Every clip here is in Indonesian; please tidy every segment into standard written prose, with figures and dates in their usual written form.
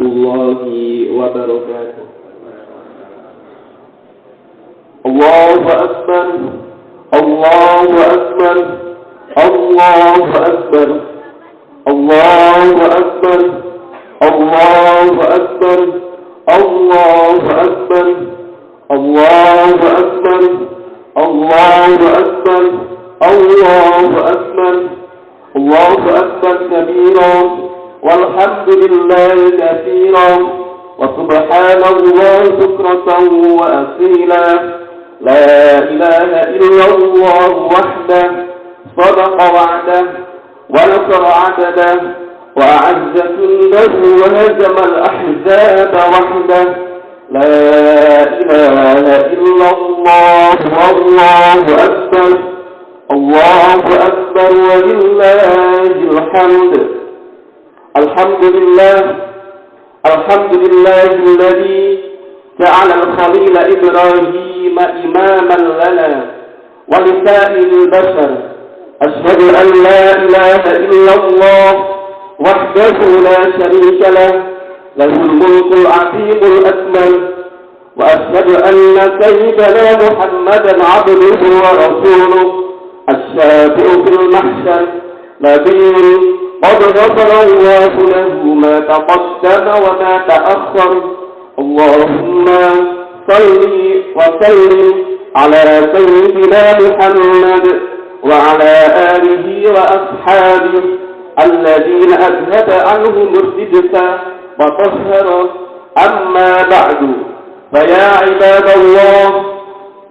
warahmatullahi wabarakatuh. Allahu Akbar, Allahu Akbar, Allahu Akbar, Allahu Akbar, Allahu Akbar, Allahu Akbar, Allahu Akbar, Allahu Akbar, Allahu Akbar, Allahu Akbar kabira, walhamdulillahi katsira, wa subhanallahi bukratan wa asila. La ilaha illallah wahdah, sadaqa wa'dah, wa nasara 'abdah, wa a'azza kullahu wa hazama al-ahzaba wahdah. La ilaha illallah wallahu akbar, Allahu akbar wa lillahil hamd. Alhamdulillah, alhamdulillahilladzi ja'ala al-khalila Ibrahim إماما لنا ولسائر البشر. أشهد أن لا إله إلا الله وحده لا شريك له، له الملك العظيم الأكمل، وأشهد أن سيدنا محمدا عبده ورسوله الشافع في المحشر، نبي قد غفر الله له ما تقدم وما تأخر. اللهم صل وسلم على سيدنا محمد وعلى آله وأصحابه الذين أذهب عنهم الرجس وطهر. أما بعد، فيا عباد الله،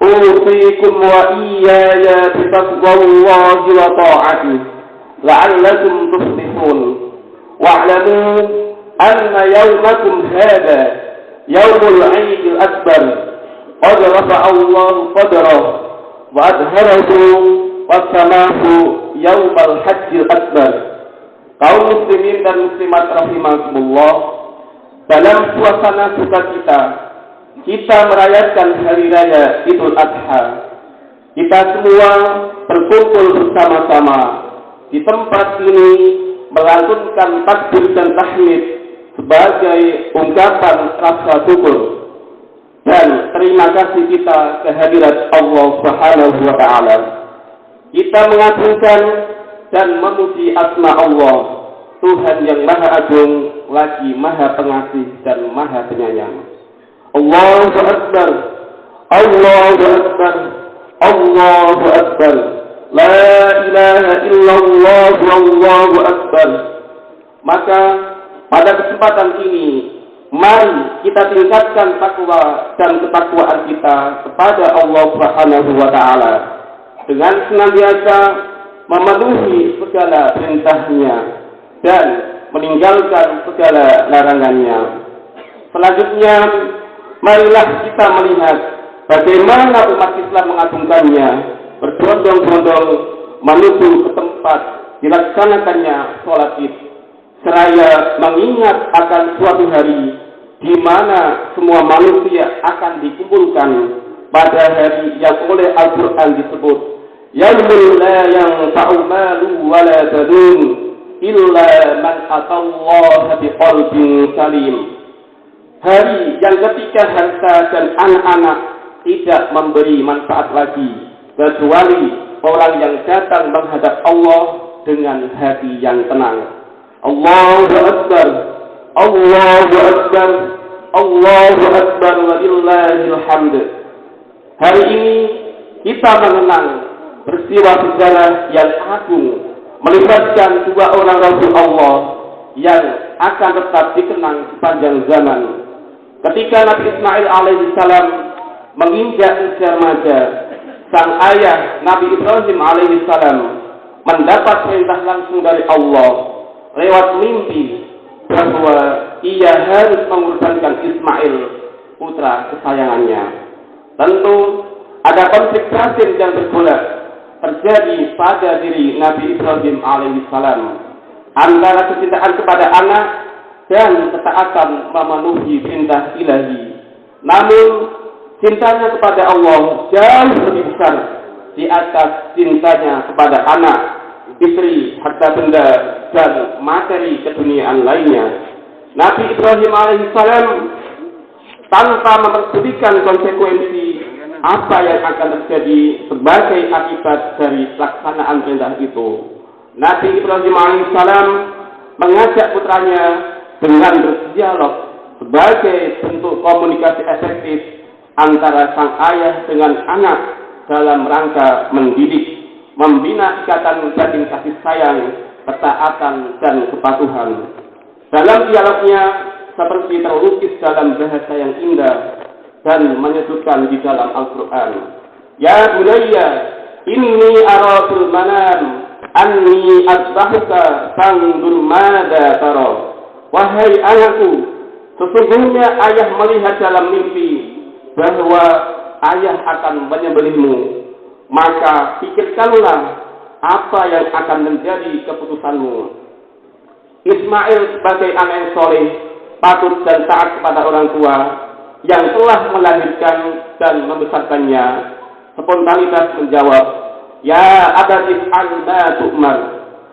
أوصيكم وإياي بتقوى الله وطاعته لعلكم تفلحون. واعلموا أن يومكم هذا يوم العيد الأكبر قد رفع الله قدره وأظهره وسماه يوم الحج الأكبر. Kaum muslimin dan muslimat rahimakumullah, dalam suasana sukacita kita merayakan hari raya Idul Adha. Kita semua berkumpul bersama-sama di tempat ini melantunkan takbir dan tahmid sebagai ungkapan rasa syukur dan terima kasih kita kehadirat Allah Subhanahu wa taala. Kita mengagungkan dan memuji asma Allah, Tuhan yang Maha Agung lagi Maha Pengasih dan Maha Penyayang. Allahu Akbar, Allahu Akbar, Allahu Akbar. La ilaha illallah wallahu akbar. Maka pada kesempatan ini, mari kita tingkatkan takwa dan ketakwaan kita kepada Allah Subhanahu wa taala dengan senantiasa memenuhi segala perintahnya dan meninggalkan segala larangannya. Selanjutnya, marilah kita melihat bagaimana umat Islam mengagungkannya, berbondong-bondong menuju ke tempat dilaksanakannya sholat Id, seraya mengingat akan suatu hari di mana semua manusia akan dikumpulkan pada hari yang oleh Al-Quran disebut yaumul la yanfa'u malu wa la banun illa man atallaha biqalbin salim. Hari yang ketika harta dan anak-anak tidak memberi manfaat lagi kecuali orang yang datang menghadap Allah dengan hati yang tenang. Allahu Akbar, Allahu Akbar, Allahu Akbar wa lillahil hamd. Hari ini kita mengenang peristiwa sejarah yang agung melibatkan dua orang Rasul Allah yang akan tetap dikenang sepanjang zaman. Ketika Nabi Ismail alaihissalam menginjak usia remaja, sang ayah Nabi Ibrahim alaihissalam mendapat perintah langsung dari Allah lewat mimpi bahwa ia harus mengorbankan Ismail, putra kesayangannya. Tentu ada konflik batin yang bergolak terjadi pada diri Nabi Ibrahim alaihissalam antara kecintaan kepada anak dan ketaatan memenuhi perintah ilahi. Namun cintanya kepada Allah jauh lebih besar di atas cintanya kepada anak, istri, harta benda, dan materi keduniaan lainnya. Nabi Ibrahim alaihissalam tanpa memperdulikan konsekuensi apa yang akan terjadi sebagai akibat dari pelaksanaan perintah itu. Nabi Ibrahim alaihissalam mengajak putranya dengan berdialog sebagai bentuk komunikasi efektif antara sang ayah dengan anak dalam rangka mendidik, membina ikatan batin kasih sayang, ketaatan dan kepatuhan. Dalam dialognya seperti terlukis dalam bahasa yang indah dan menyejukkan di dalam Al-Quran. Ya bunayya, inni ara fil manam anni azbahuka fanzur mada tara. Wahai anakku, sesungguhnya ayah melihat dalam mimpi bahwa ayah akan menyembelihmu. Maka pikirkanlah apa yang akan menjadi keputusanmu. Ismail sebagai anak yang soleh, patut dan taat kepada orang tua yang telah melahirkan dan membesarkannya, spontanitas menjawab, ya abatif anda tu'mar,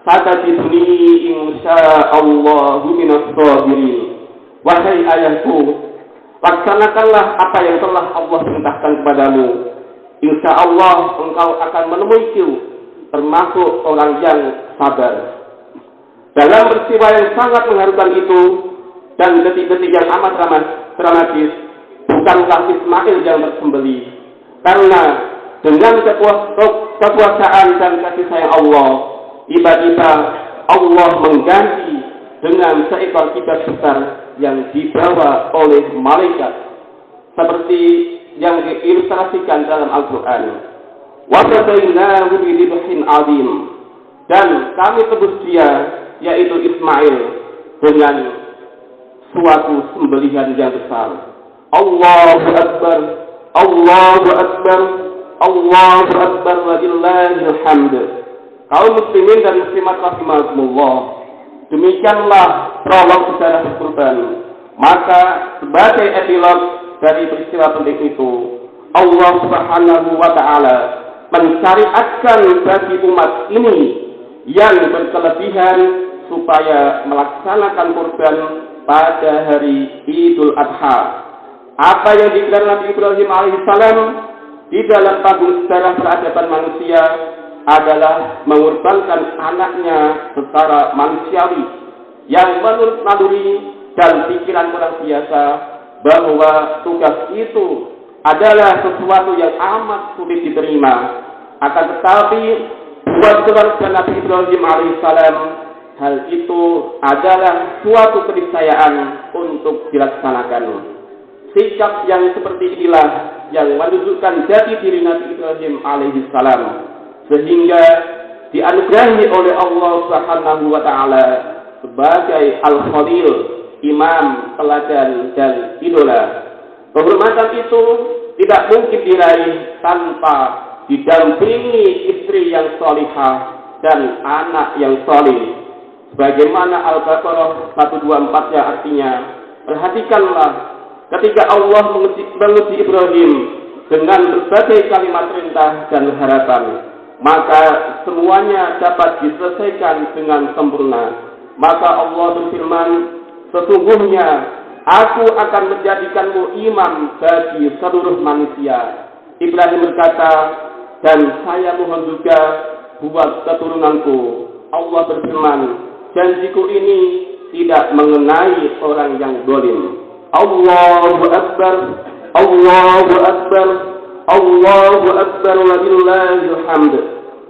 satajiduni insya'allahu minas sabirin. Wahai ayahku, laksanakanlah apa yang telah Allah perintahkan kepadamu. Insya Allah engkau akan menemuiku termasuk orang yang sabar. Dalam peristiwa yang sangat mengharukan itu dan detik-detik yang amat dramatis, bukanlah Ismail yang tersembelih, karena dengan kekuasaan dan kasih sayang Allah, tiba-tiba Allah mengganti dengan seekor kibas besar yang dibawa oleh malaikat, seperti yang diilustrasikan dalam Al-Quran. Wa fadainahu bidhibhin adzim, dan kami tebus dia, yaitu Ismail, dengan suatu sembelihan yang besar. Allahu Akbar, Allahu Akbar, Allahu Akbar, walillahil hamd. Kaum muslimin dan muslimat rahimakumullah, demikianlah prolog sejarah kurban. Maka sebagai epilog dari peristiwa penting itu, Allah Subhanahu wa Ta'ala mensyariatkan bagi umat ini yang berkelebihan supaya melaksanakan kurban pada hari Idul Adha. Apa yang digelar Nabi Ibrahim alaihissalam di dalam panggung sejarah peradaban manusia adalah mengorbankan anaknya secara manusiawi, yang menurut naluri dan pikiran orang biasa bahwa tugas itu adalah sesuatu yang amat sulit diterima. Akan tetapi buat keluarga Nabi Ibrahim alaihissalam, hal itu adalah suatu keniscayaan untuk dilaksanakan. Sikap yang seperti inilah yang menunjukkan jati diri Nabi Ibrahim alaihissalam, sehingga dianugerahi oleh Allah Subhanahu wa Ta'ala sebagai Al-Khalil, imam, teladan dan idola. Kehormatan itu tidak mungkin diraih tanpa didampingi istri yang salihah dan anak yang saleh. Sebagaimana Al-Baqarah 124-nya artinya, perhatikanlah ketika Allah menguji Ibrahim dengan berbagai kalimat perintah dan harapan, maka semuanya dapat diselesaikan dengan sempurna. Maka Allah berfirman, sesungguhnya aku akan menjadikanmu imam bagi seluruh manusia. Ibrahim berkata, dan saya mohon juga buat keturunanku. Allah berfirman, janjiku ini tidak mengenai orang yang zalim. Allahu Akbar, Allahu Akbar, Allahu Akbar, walillahil hamd.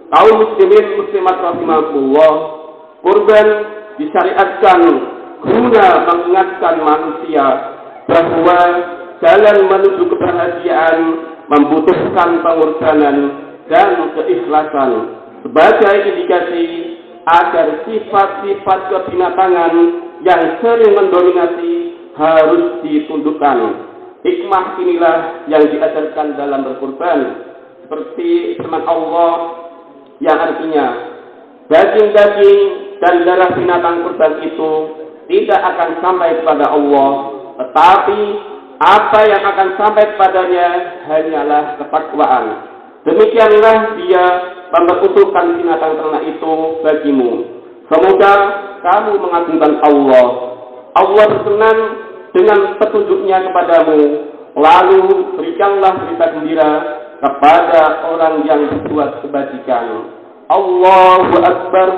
Kaum muslimin muslimat rahimakumullah, kurban disyariatkan guna mengingatkan manusia bahwa jalan menuju kebahagiaan membutuhkan pengorbanan dan keikhlasan sebagai indikasi agar sifat-sifat kebinatangan yang sering mendominasi harus ditundukkan. Hikmah inilah yang diajarkan dalam berkurban, seperti firman Allah yang artinya, daging-daging dan darah binatang kurban itu tidak akan sampai kepada Allah, tetapi apa yang akan sampai kepadanya hanyalah ketakwaan. Demikianlah dia mempersembahkan binatang ternak itu bagimu. Semoga kamu mengagungkan Allah. Allah berkenan dengan petunjuknya kepadamu, lalu berikanlah berita gembira kepada orang yang berbuat kebajikan. Allahu Akbar,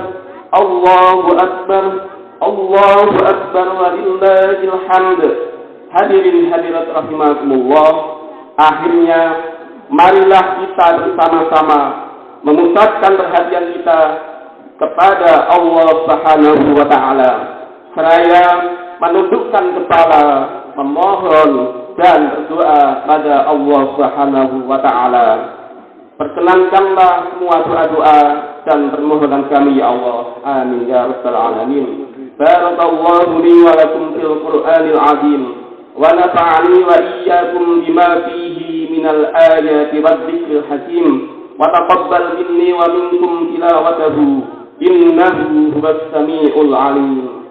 Allahu Akbar, Allahu Akbar, walillahil hamd. Hadirin hadirat rahimakumullah, akhirnya marilah kita bersama-sama memusatkan perhatian kita kepada Allah Subhanahu wa taala, seraya menundukkan kepala, memohon dan berdoa pada Allah Subhanahu wa taala. Perkenankanlah semua doa-doa dan permohonan kami ya Allah. Amin ya rabbal alamin. Barakallahu li wa lakum fil Qur'anil azim wa nafa'ani wa iyyakum bima fihi minal ayati wadh-dhikril hakim wa taqabbal minni wa minkum tilawatahu innahu huwas samiul alim.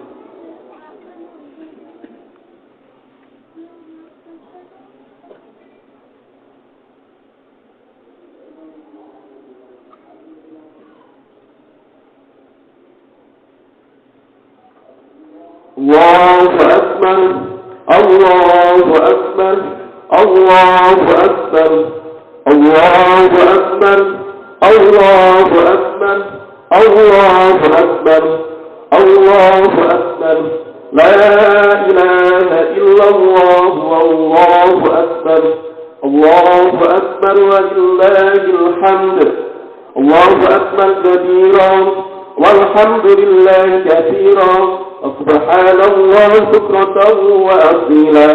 Allahu Akbar, Allahu Akbar, Allahu Akbar, Allahu Akbar, Allahu Akbar, Allahu Akbar, Allahu Akbar, La ilaha illallah, Allahu Akbar, Allahu Akbar, walillahil hamd. Allahu Akbar kabira, walhamdulillahi katsira. Subhanallah bukratan wa asila.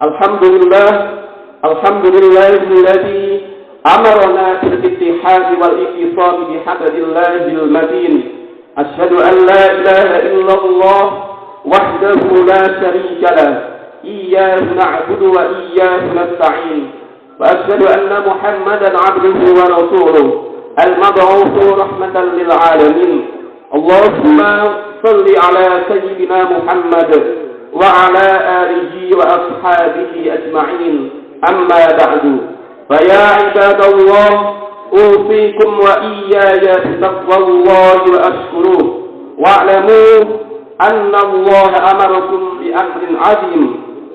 Alhamdulillah, alhamdulillahilladzi amarna bil ittihad wal ittisab bi hablillahil matin. Asyhadu an la ilaha illallah wahdahu la syarika lah. Iyyahu na'budu wa iyyahu nasta'in. Wa asyhadu anna Muhammadan 'abduhu wa rasuluhu al-mab'uutsu rahmatan lil 'alamin. Allahumma salli ala sayyidina Muhammad wa ala alihi wa ashabihi ajma'in. Amma ba'du. Fa ya ibadallah, usikum wa iyaya bitaqwallahi wa ashkuruh. Wa'lamu anna Allah amarakum bi amrin 'azim.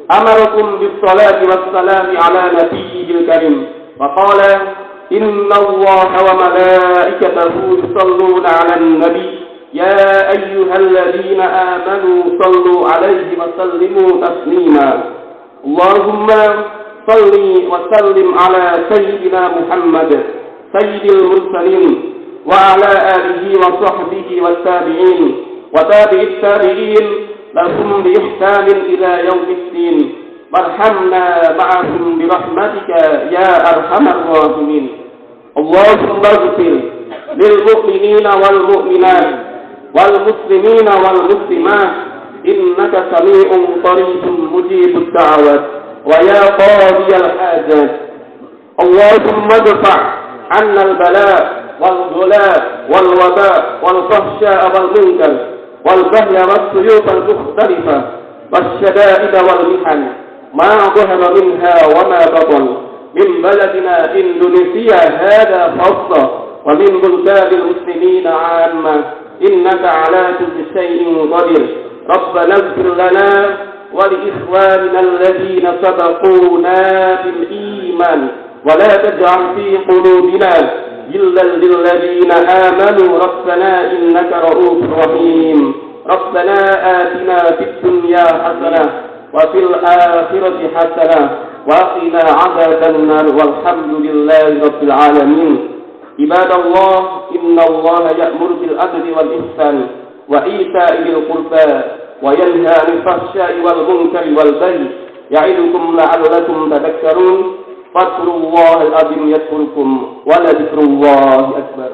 Amarakum bis salati was salami ala nabiyyil karim. Wa qala inna Allah wa malaikatahu yusalluna 'alan nabiy. يا أيها الذين آمنوا صلوا عليه وسلموا تسليما. اللهم صل وسلم على سيدنا محمد سيد المرسلين وعلى آله وصحبه والتابعين وتابع التابعين لهم بإحسان إلى يوم الدين. وارحمنا معهم برحمتك يا أرحم الراحمين. اللهم اغفر للمؤمنين والمؤمنات والمسلمين والمسلمات إنك سميع قريب مجيب الدعوات ويا قاضي الحاجات. اللهم ادفع عنا البلاء والغلاء والوباء والفحشاء والمنكر والبغي والسيوف المختلفة والشدائد والمحن ما ظهر منها وما بطن من بلدنا إندونيسيا هذا خاصة ومن بلدان المسلمين عامة إنك على كل شيء قدير. ربنا اغفر لنا ولإخواننا الذين سبقونا بالإيمان ولا تجعل في قلوبنا غلا للذين آمنوا ربنا إنك رؤوف رحيم. ربنا آتنا في الدنيا حسنة وفي الآخرة حسنة وقنا عذاب النار والحمد لله رب العالمين. عباد الله إن الله يأمر بالعدل والإحسان وإيتاء ذي القربى وينهى عن الفحشاء والمنكر والبغي يعظكم لعلكم تذكرون. فاذكروا الله العظيم يذكركم ولذكر الله أكبر.